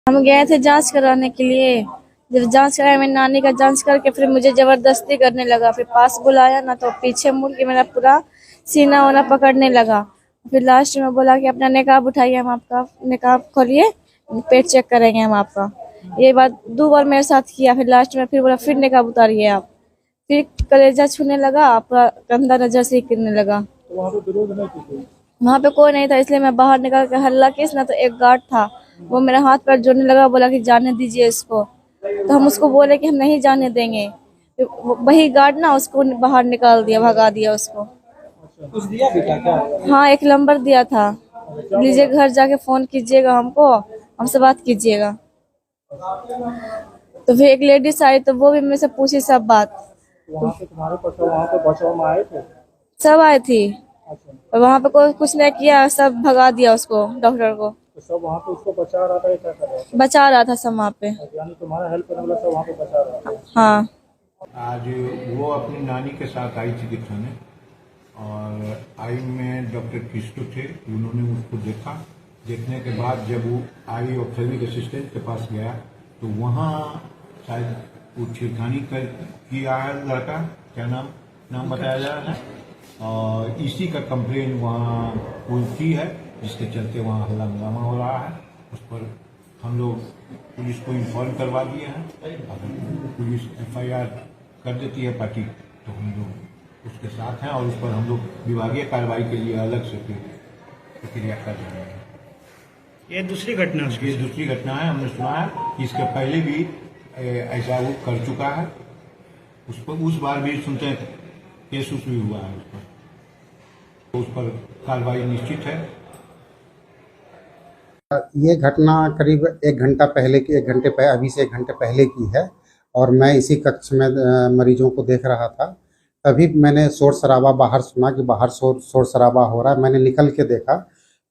हम गए थे जांच कराने के लिए। जब जांच कराया, मेरी नानी का जांच करके फिर मुझे जबरदस्ती करने लगा। फिर पास बुलाया ना तो पीछे मुड़ के मेरा पूरा सीना वाना पकड़ने लगा। फिर लास्ट में बोला कि अपना निकाब उठाइए, हम आपका निकाब खोलिए, पेट चेक करेंगे हम आपका। ये बात 2 बार मेरे साथ किया। फिर लास्ट में फिर बोला फिर निकाब उतारिए आप। फिर कलेजा छूने लगा, पूरा गंदा नजर से गिरने लगा। वहाँ पे कोई नहीं था, इसलिए मैं बाहर निकल के हल्ला की ना तो एक गार्ड था, वो मेरा हाथ पैर जोड़ने लगा, बोला कि जाने दीजिए इसको। तो हम उसको बोले कि हम नहीं जाने देंगे। फिर वही गार्ड ना उसको बाहर निकाल दिया, भगा दिया उसको। कुछ दिया भी क्या? हाँ, एक नंबर दिया था, लीजिए घर जाके फोन कीजिएगा हमको, हमसे बात कीजिएगा। तो फिर एक लेडीज आई तो वो भी मेरे से पूछी सब बात। वहाँ पे तुम्हारे वहाँ पे बचाव में आए थे? सब आई थी अच्छा, और वहाँ पे कोई कुछ नहीं किया, सब भगा दिया उसको, डॉक्टर को। तो सब वहाँ पे उसको बचा रहा था या क्या कर रहा था? बचा रहा था सब वहाँ पे। यानी तुम्हारा हेल्प करने वाला सब वहाँ पे बचा रहा था। हाँ। आज वो अपनी नानी के साथ आई थी दिखाने, और आई में डॉक्टर किस्टो थे। उन्होंने उसको देखा। देखने के बाद जब वो आई ऑप्थेल्मिक असिस्टेंट के पास गया तो वहाँ शायद वो छेड़खानी किया है लड़का, क्या नाम बताया जा रहा है, और इसी का कंप्लेन वहाँ पुल की है, जिसके चलते वहाँ हल्ला हंगामा हो रहा है। उस पर हम लोग पुलिस को इन्फॉर्म करवा दिए हैं। अगर पुलिस FIR कर देती है पार्टी तो हम लोग उसके साथ हैं, और उस पर हम लोग विभागीय कार्रवाई के लिए अलग से प्रक्रिया कर रहे हैं। ये दूसरी घटना है? ये दूसरी घटना है। हमने सुना है कि इसके पहले भी ऐसा वो कर चुका है। उस बार भी सुनते हैं केस भी हुआ है उस पर कार्रवाई निश्चित है। ये घटना करीब 1 घंटा पहले की, 1 घंटे पहले, अभी से 1 घंटे पहले की है। और मैं इसी कक्ष में मरीजों को देख रहा था। तभी मैंने शोर शराबा बाहर सुना कि बाहर शोर शराबा हो रहा है। मैंने निकल के देखा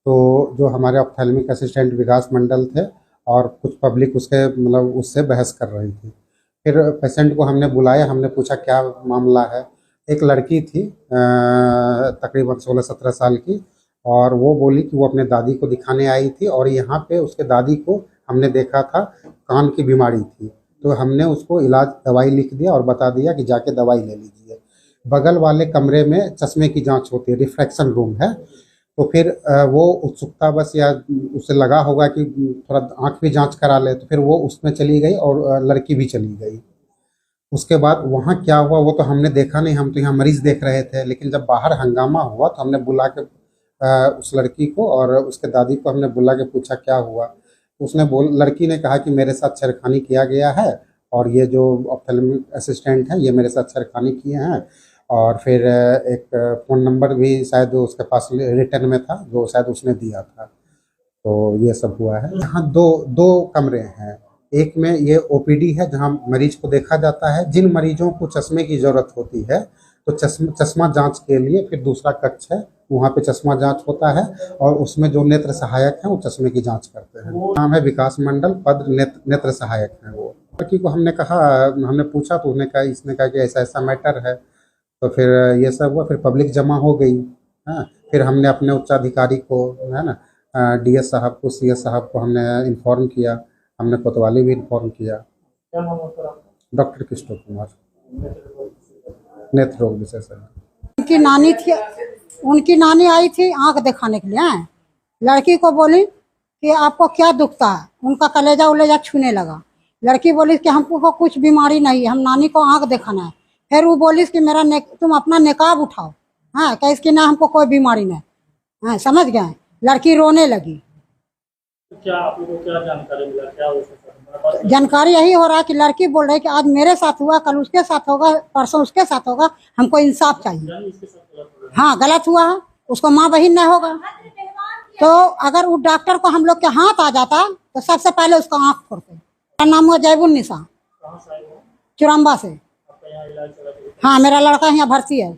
तो जो हमारे ऑप्थेल्मिक असिस्टेंट विकास मंडल थे और कुछ पब्लिक उसके मतलब उससे बहस कर रही थी। फिर पेशेंट को हमने बुलाया, हमने पूछा क्या मामला है। एक लड़की थी तकरीबन 16-17 साल की, और वो बोली कि वो अपने दादी को दिखाने आई थी, और यहाँ पे उसके दादी को हमने देखा था कान की बीमारी थी। तो हमने उसको इलाज दवाई लिख दिया और बता दिया कि जाके दवाई ले लीजिए। बगल वाले कमरे में चश्मे की जांच होती है, रिफ्रैक्शन रूम है। तो फिर वो उत्सुकता बस, या उसे लगा होगा कि थोड़ा आँख भी जांच करा ले, तो फिर वो उसमें चली गई और लड़की भी चली गई। उसके बाद वहाँ क्या हुआ वो तो हमने देखा नहीं, हम तो यहाँ मरीज देख रहे थे। लेकिन जब बाहर हंगामा हुआ तो हमने बुला के उस लड़की को और उसके दादी को हमने बुला के पूछा क्या हुआ। लड़की ने कहा कि मेरे साथ छेड़खानी किया गया है, और ये जो ऑप्थेल्मिक असिस्टेंट हैं ये मेरे साथ छेड़खानी किए हैं। और फिर एक फ़ोन नंबर भी शायद उसके पास रिटर्न में था, जो शायद उसने दिया था। तो ये सब हुआ है। यहाँ दो कमरे हैं। एक में ये OPD है जहाँ मरीज को देखा जाता है। जिन मरीजों को चश्मे की ज़रूरत होती है तो चश्मा जांच के लिए फिर दूसरा कक्ष है, वहाँ पे चश्मा जांच होता है, और उसमें जो नेत्र सहायक हैं वो चश्मे की जांच करते हैं। नाम है विकास मंडल, पद नेत्र सहायक हैं वो। लड़की को हमने पूछा तो इसने कहा कि ऐसा ऐसा मैटर है। तो फिर ये सब हुआ, फिर पब्लिक जमा हो गई। हाँ, फिर हमने अपने उच्चाधिकारी को, है ना, DS साहब को, CS साहब को हमने इन्फॉर्म किया। हमने कोतवाली भी इन्फॉर्म किया। क्या नाम है सर? डॉक्टर किशोर कुमार, नेत्र रोग विशेषज्ञ। उनकी नानी आई थी आंख दिखाने के लिए। लड़की को बोली कि आपको क्या दुखता है, उनका कलेजा उलेजा छूने लगा। लड़की बोली कि हमको कुछ बीमारी नहीं है, हम नानी को आंख दिखाना है। फिर वो बोली कि तुम अपना निकाब उठाओ। हाँ, क्या इसकी ना हमको कोई बीमारी नहीं। हाँ, समझ गए। लड़की रोने लगी। तो क्या आप लोगों को क्या जानकारी मिला, क्या हो सकता? जानकारी यही हो रहा है कि लड़की बोल रही है कि आज मेरे साथ हुआ, कल उसके साथ होगा, परसों उसके साथ होगा, हमको इंसाफ चाहिए। हाँ, गलत हुआ है, उसको माँ बहन नहीं होगा। तो अगर वो डॉक्टर को हम लोग के हाथ आ जाता तो सबसे पहले उसका आँख फोड़ते। मेरा नाम हुआ जैबुन्निसा, चुरम्बा से। हाँ, मेरा लड़का यहाँ भर्ती है।